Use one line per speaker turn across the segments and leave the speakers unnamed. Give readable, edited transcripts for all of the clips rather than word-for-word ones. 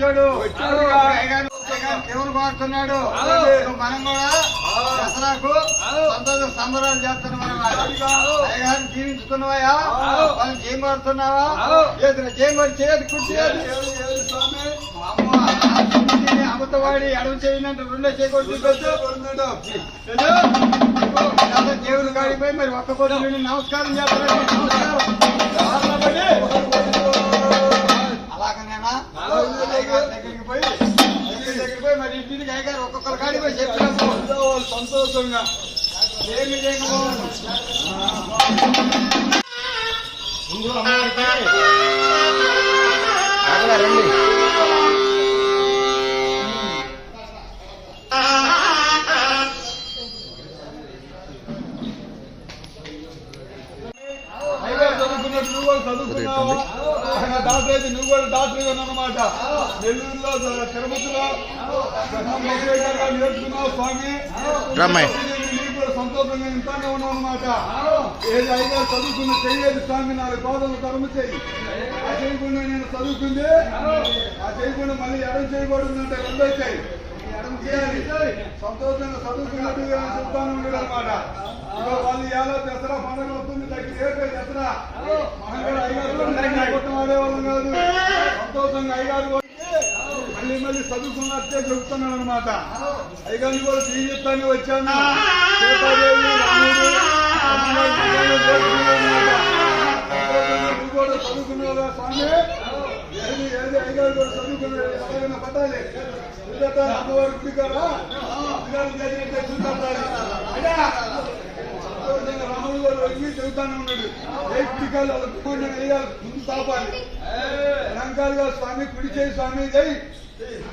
వచ్చాడు. దేవుడు కోరుతున్నాడు. మనం కూడా దసరాకు సంబరాలు చేస్తున్నాం అన్నమాట. అయ్యగారిని జీవించుతున్నావా? వాళ్ళని చేయం కోరుతున్నావా? చేయం చేయదు కుర్చేది అమృతవాడి అడుగు చేయండి. రెండో చేయకూడదు. దేవుని కాడికి పోయి మరి ఒక్క కోటి నమస్కారం చేస్తారండి. అలాగనేనా దగ్గరికి పోయి మరి ఇంటికి అయ్యగారు ఒక్కొక్కరి కాడికి పోయి చెప్పినాము సంతోషంగా. ఏమి చేయకపోవాలి చదువుకున్నావు. డాక్టర్ అయితే నువ్వు కూడా డాక్టర్ అన్నమాట. నెల్లూరులో తిరుపతిలో నేర్చుకున్నావు స్వామి. నీకు కూడా సంతోషంగా ఇంతానే ఉన్నావు అనమాట. ఏది అయినా చదువుకున్న చెయ్యేది స్వామి. 4 పాదలు కర్మ చెయ్యి. ఆ చేయకుండా నేను చదువుకుంది ఆ చేయకుండా మళ్ళీ ఎడం చేయకూడదంటే రెండో చెయ్యి. ఎడం చేయాలి. సంతోషంగా చదువుకున్నట్టుగా చెప్తాను అనమాట. ఇక వాళ్ళు ఎలా దసరా పండుగ వస్తుంది. దగ్గర దసరా మహంగారు అయ్యగారు ఆడేవాళ్ళం కాదు. సంతోషంగా అయ్యగారు మళ్ళీ చదువుకున్నట్టే చెబుతున్నాను అనమాట. అయ్యగారిని కూడా తీర్థాన్ని వచ్చాను. సీతాదేవి నువ్వు కూడా చదువుకున్నావుగా స్వామి. ఏది అయ్యగారు కూడా చదువుకున్నాడు. ఎవరైనా పట్టాలి అమ్మవారు గుడికారా చూడాలి. రాముడు గారు వచ్చి చెబుతానే ఉన్నాడు. ఏ గుడికాలు వేయాలి ముందు తాపాలి. లంకాలుగా స్వామి కుడి చేయి స్వామి జై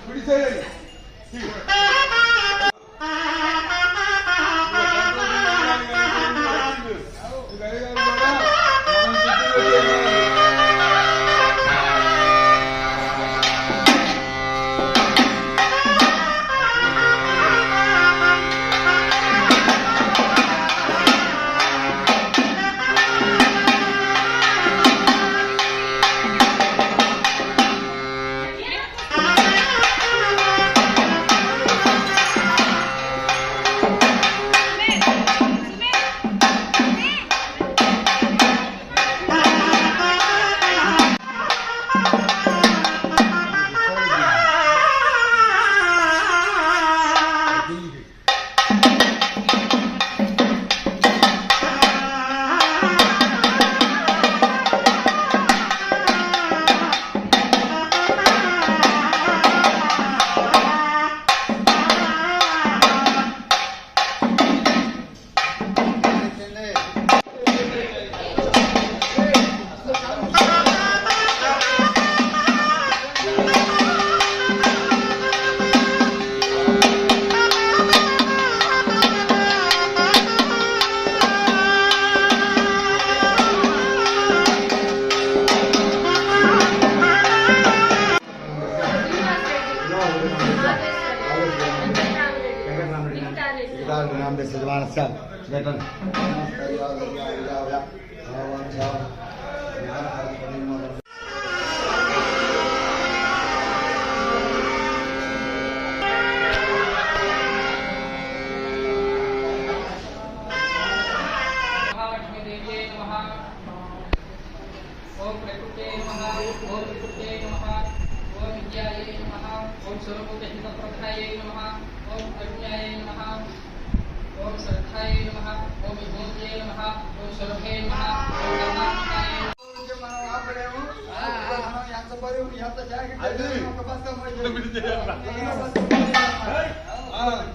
కుడి చేయాలి.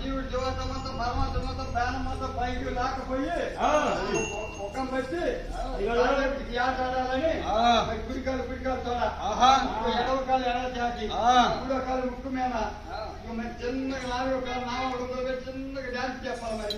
జీవుడు జీవత మొత్తం పరమాత్మ మొత్తం ప్రాణం మొత్తం పైకి లాకపోయి ముఖం పెట్టి ఆడాలని గుడికాలు చూడ ఎడవ కాలు ఎడవ చాకి మూడో కాలు ముక్కు మీద మరి చిన్నగా 4వ కాలు నావడం పెట్టి చిన్నగా డాన్స్ చెప్పాలి. మరి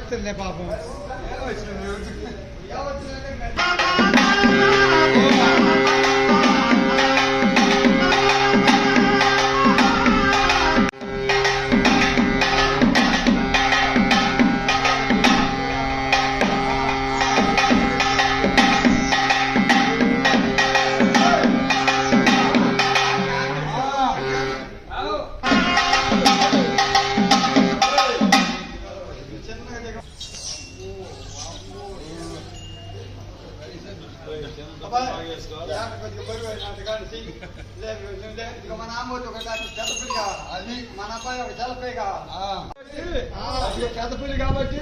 చెప్తుందిలే పాపం.
మన ఆమోది ఒక చెత్తపుల్లి కావాలి, అది మన అబ్బాయి ఒక చెల్లపై కావాలి. చెత్తపుల్లి కాబట్టి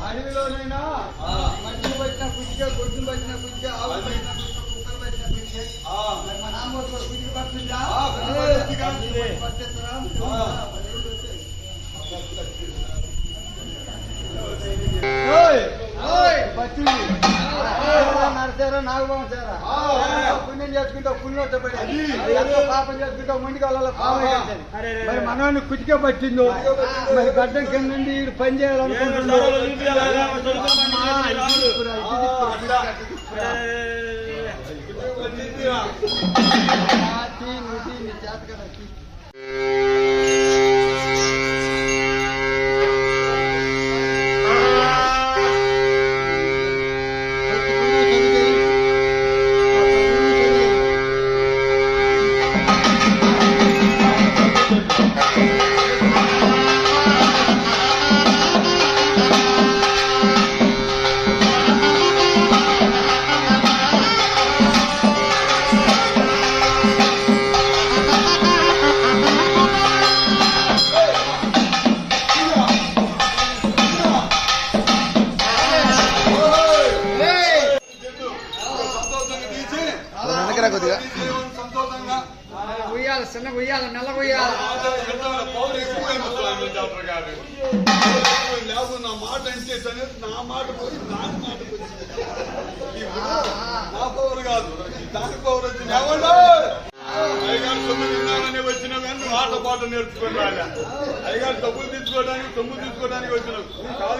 అడవిలోనైనా మధ్యలో పట్టిన కుచ్చిగా, గొడ్డును పట్టిన కుచ్చిగా, ఆవులు పట్టిన కుచ్చిగా, కుక్కలు పట్టిన కుచ్చిగా, మన ఆమోది కుచ్చికి పట్టిందా పట్టిస్తారా? నరసారా నాగబాబు సారా పుణ్యం చేసుకుంటావు పుణ్యం పడి పాపం చేసుకుంటావు ముందుకాలలో పాపం. మరి మనవాడిని కుతికే పట్టిందో మరి గడ్డం కింద నుండి పని చేయాలనుకుంటున్నాడు. చేత కదా
కొద్దిగా
ఉయ్యాల చిన్న ఉయ్యాల నెల ఉయ్యాల
నా మాట అంటే నా మాట పోయి దాని మాట నా పవర్ కాదు దాని పవర్ వచ్చింది. అయ్యగారు సొమ్ము తిన్నామని వచ్చిన కానీ ఆట పాట నేర్చుకుని రాలే. అయ్యగారు డబ్బులు తీసుకోవడానికి సొమ్ము తీసుకోవడానికి వచ్చినాం.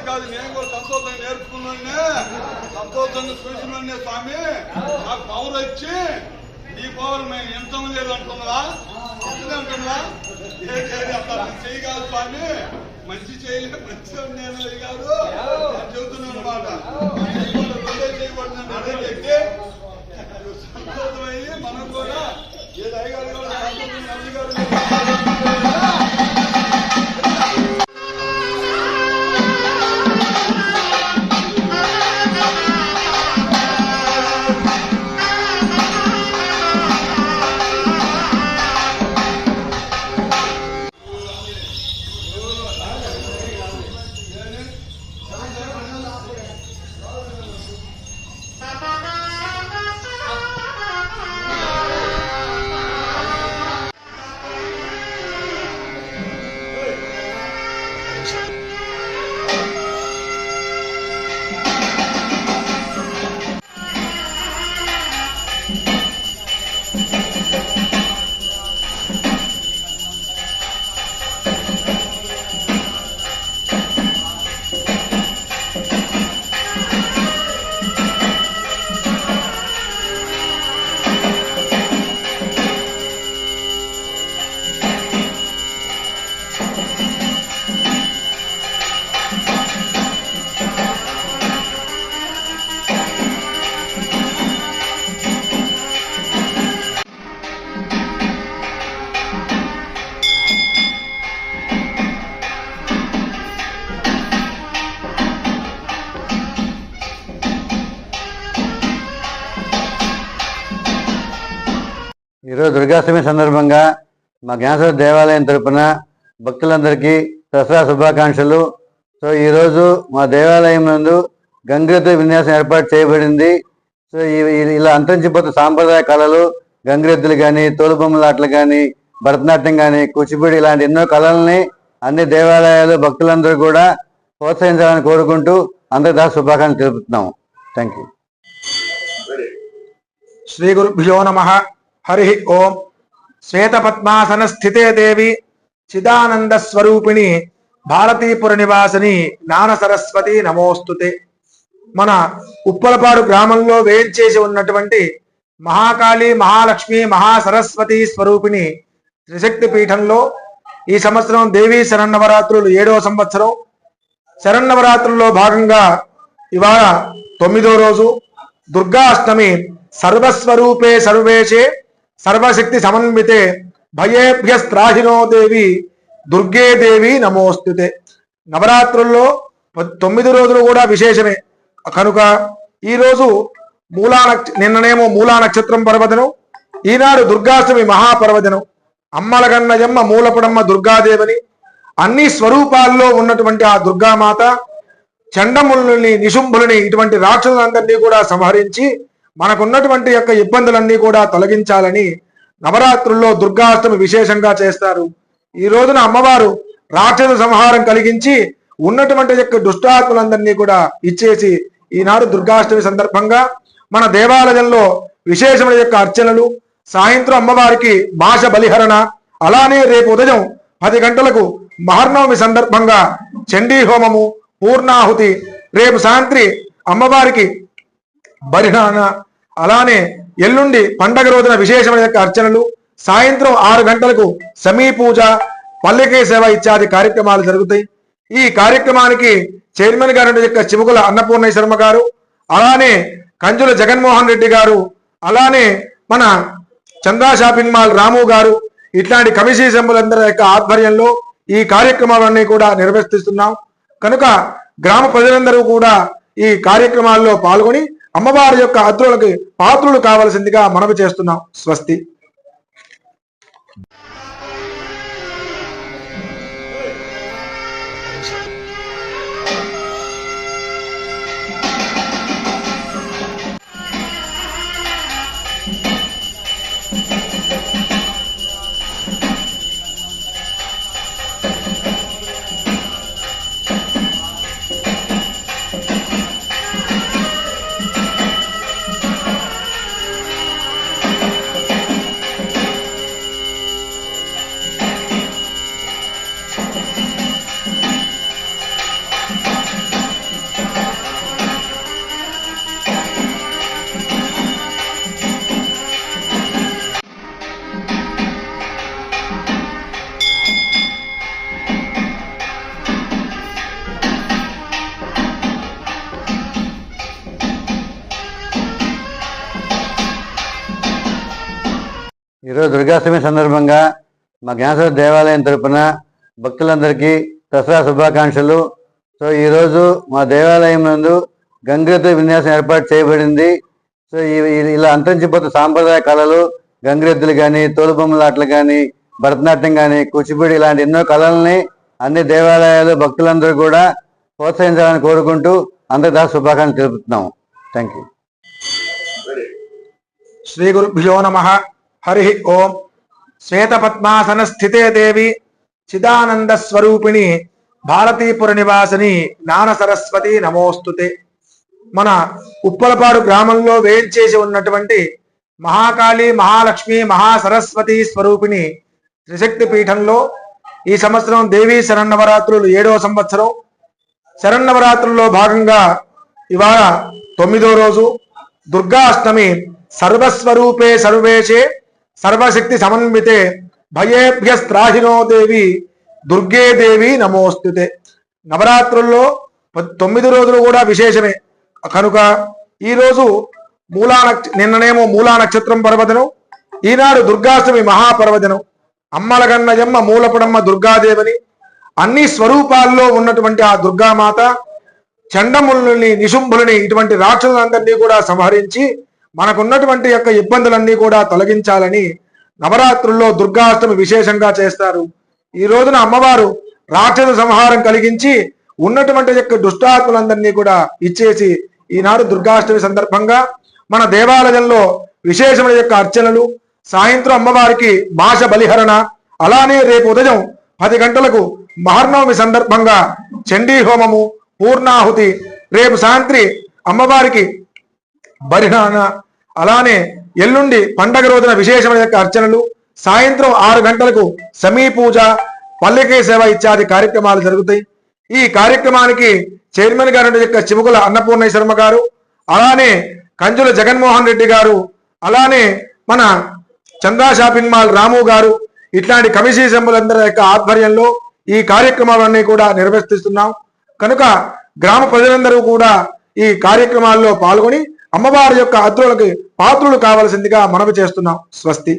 కాదు నేను కూడా సంతోషంగా నేర్చుకున్నానే, సంతోషంగా చూసినానే స్వామి. నాకు పవర్ వచ్చి నీ పవర్ మేము ఎంత లేదు అంటున్నావా, అంటున్నా చెయ్యి కాదు స్వామి, మంచి చేయలేదు మంచిగా నేను అయ్యగారు చెబుతున్నాను అనమాట. చేయబడిన అదే చెప్తే సంతోషమయ్యి మనం కూడా ఏది అయ్యగారు కూడా అయ్యగారు
ఈరోజు దుర్గాష్టమి సందర్భంగా మా జ్ఞానేశ్వర దేవాలయం తరపున భక్తులందరికీ దసరా శుభాకాంక్షలు. సో ఈరోజు మా దేవాలయం నందు గంగిరెద్దు విన్యాసం ఏర్పాటు చేయబడింది. సో ఇలా అంతరించిపోతున్న సాంప్రదాయ కళలు గంగిరెద్దులు కానీ, తోలుబొమ్మలాటలు కానీ, భరతనాట్యం కానీ, కూచిపూడి ఇలాంటి ఎన్నో కళల్ని అన్ని దేవాలయాలు భక్తులందరూ కూడా ప్రోత్సహించాలని కోరుకుంటూ అందరి దాకా శుభాకాంక్షలు తెలుపుతున్నాము. Thank you.
శ్రీ గురుభ్యో నమః. హరి ఓం. శ్వేతపద్మాసన స్థితే దేవి చిదానంద స్వరూపిణి భారతీపుర నివాసిని జ్ఞాన సరస్వతి నమోస్తుతే. మన ఉప్పలపాడు గ్రామంలో వేంచేసి ఉన్నటువంటి మహాకాళి మహాలక్ష్మి మహాసరస్వతి స్వరూపిణి త్రిశక్తి పీఠంలో ఈ సంవత్సరం దేవీ శరన్నవరాత్రులు 7వ సంవత్సరం. శరన్నవరాత్రుల్లో భాగంగా ఇవాళ 9వ రోజు దుర్గాష్టమి. సర్వస్వరూపే సర్వేశే సర్వశక్తి సమన్వితే భయేభ్యస్త్రాహినో దేవి దుర్గే దేవి నమోస్తుతే. నవరాత్రుల్లో 9 రోజులు కూడా విశేషమే కనుక ఈరోజు నిన్ననేమో మూలా నక్షత్రం పర్వదినం, ఈనాడు దుర్గాష్టమి మహాపర్వదినం. అమ్మలగన్నయమ్మ మూలపుడమ్మ దుర్గాదేవిని అన్ని స్వరూపాల్లో ఉన్నటువంటి ఆ దుర్గామాత చండములని నిశుంభులని ఇటువంటి రాక్షసులందరినీ కూడా సంహరించి మనకున్నటువంటి యొక్క ఇబ్బందులన్నీ కూడా తొలగించాలని నవరాత్రుల్లో దుర్గాష్టమి విశేషంగా చేస్తారు. ఈ రోజున అమ్మవారు రాక్షస సంహారం కలిగించి ఉన్నటువంటి యొక్క దుష్టాత్మలందరినీ కూడా ఇచ్చేసి ఈనాడు దుర్గాష్టమి సందర్భంగా మన దేవాలయంలో విశేషమైన యొక్క అర్చనలు, సాయంత్రం అమ్మవారికి భాష బలిహరణ, అలానే రేపు ఉదయం 10 గంటలకు మహర్నవమి సందర్భంగా చండీ హోమము, పూర్ణాహుతి, రేపు సాయంత్రి అమ్మవారికి బలిహరణ, అలానే ఎల్లుండి పండగ రోజున విశేషమైన యొక్క అర్చనలు, సాయంత్రం 6 గంటలకు సమీ పూజ, పల్లెకే సేవ ఇత్యాది కార్యక్రమాలు జరుగుతాయి. ఈ కార్యక్రమానికి చైర్మన్ గారు యొక్క చిముకుల అన్నపూర్ణయ్య శర్మ గారు, అలానే కంజుల జగన్మోహన్ రెడ్డి గారు, అలానే మన చంద్రా షాపింగ్ మాల్ రాము గారు, ఇట్లాంటి కమిటీ సభ్యులందరి యొక్క ఆధ్వర్యంలో ఈ కార్యక్రమాలన్నీ కూడా నిర్వర్తిస్తున్నాం. కనుక గ్రామ ప్రజలందరూ కూడా ఈ కార్యక్రమాల్లో పాల్గొని అమ్మవారి యొక్క అద్రులకు పాత్రులు కావాల్సిందిగా మనవి చేస్తున్నాం. స్వస్తి.
ఈరోజు దుర్గాష్టమి సందర్భంగా మా జ్ఞానసర దేవాలయం తరపున భక్తులందరికీ దసరా శుభాకాంక్షలు. సో ఈరోజు మా దేవాలయం నందు గంగిరెద్దు విన్యాసం ఏర్పాటు చేయబడింది. సో ఇలా అంతరించిపోతున్న సాంప్రదాయ కళలు, గంగిరెద్దులు కానీ, తోలుబొమ్మలాటలు కానీ, భరతనాట్యం కానీ, కూచిపూడి ఇలాంటి ఎన్నో కళల్ని అన్ని దేవాలయాలు భక్తులందరూ కూడా ప్రోత్సహించాలని కోరుకుంటూ అందరికీ శుభాకాంక్షలు తెలుపుతున్నాము. Thank you.
శ్రీ గురుభ్యో నమః. హరి ఓం. శ్వేతపద్మాసన స్థితే దేవి చిదానంద స్వరూపిణి భారతీపుర నివాసిని జ్ఞాన సరస్వతి నమోస్తుతే. మన ఉప్పలపాడు గ్రామంలో వేంచేసి ఉన్నటువంటి మహాకాళి మహాలక్ష్మి మహాసరస్వతి స్వరూపిణి త్రిశక్తి పీఠంలో ఈ సంవత్సరం దేవీ శరన్నవరాత్రులు 7వ సంవత్సరం. శరన్నవరాత్రుల్లో భాగంగా ఇవాళ 9వ రోజు దుర్గాష్టమి. సర్వస్వరూపే సర్వేశే సర్వశక్తి సమన్వితే భయేభ్యస్త్రాహినో దేవి దుర్గే దేవి నమోస్తుతే. నవరాత్రుల్లో 9 రోజులు కూడా విశేషమే కనుక ఈరోజు నిన్ననేమో మూలా నక్షత్రం పర్వదినం, ఈనాడు దుర్గాష్టమి మహాపర్వదినం. అమ్మలగన్నయమ్మ మూలపుడమ్మ దుర్గాదేవిని అన్ని స్వరూపాల్లో ఉన్నటువంటి ఆ దుర్గామాత చండములని నిశుంభులని ఇటువంటి రాక్షసులందరినీ కూడా సంహరించి మనకున్నటువంటి యొక్క ఇబ్బందులన్నీ కూడా తొలగించాలని నవరాత్రుల్లో దుర్గాష్టమి విశేషంగా చేస్తారు. ఈ రోజున అమ్మవారు రాక్షస సంహారం కలిగించి ఉన్నటువంటి యొక్క దుష్టాత్మలందరినీ కూడా ఇచ్చేసి ఈనాడు దుర్గాష్టమి సందర్భంగా మన దేవాలయంలో విశేషమైన యొక్క అర్చనలు, సాయంత్రం అమ్మవారికి భాష బలిహరణ, అలానే రేపు ఉదయం 10 గంటలకు మహర్నవమి సందర్భంగా చండీ హోమము, పూర్ణాహుతి, రేపు సాయంత్రి అమ్మవారికి బలిహరణ, అలానే ఎల్లుండి పండగ రోజున విశేషమైన యొక్క అర్చనలు, సాయంత్రం 6 గంటలకు సమీ పూజ, పల్లకీ సేవ ఇత్యాది కార్యక్రమాలు జరుగుతాయి. ఈ కార్యక్రమానికి చైర్మన్ గారు యొక్క చిముకుల అన్నపూర్ణేశ్వరమ్మ గారు, అలానే కంజుల జగన్మోహన్ రెడ్డి గారు, అలానే మన చంద్రా షాపింగ్ మాల్ రాము గారు, ఇట్లాంటి కమిటీ సభ్యులందరి యొక్క ఆధ్వర్యంలో ఈ కార్యక్రమాలన్నీ కూడా నిర్వర్తిస్తున్నాం. కనుక గ్రామ ప్రజలందరూ కూడా ఈ కార్యక్రమాల్లో పాల్గొని అమ్మవారి యొక్క అద్రులకు పాత్రులు కావాల్సిందిగా మనవి చేస్తున్నాం. స్వస్తి.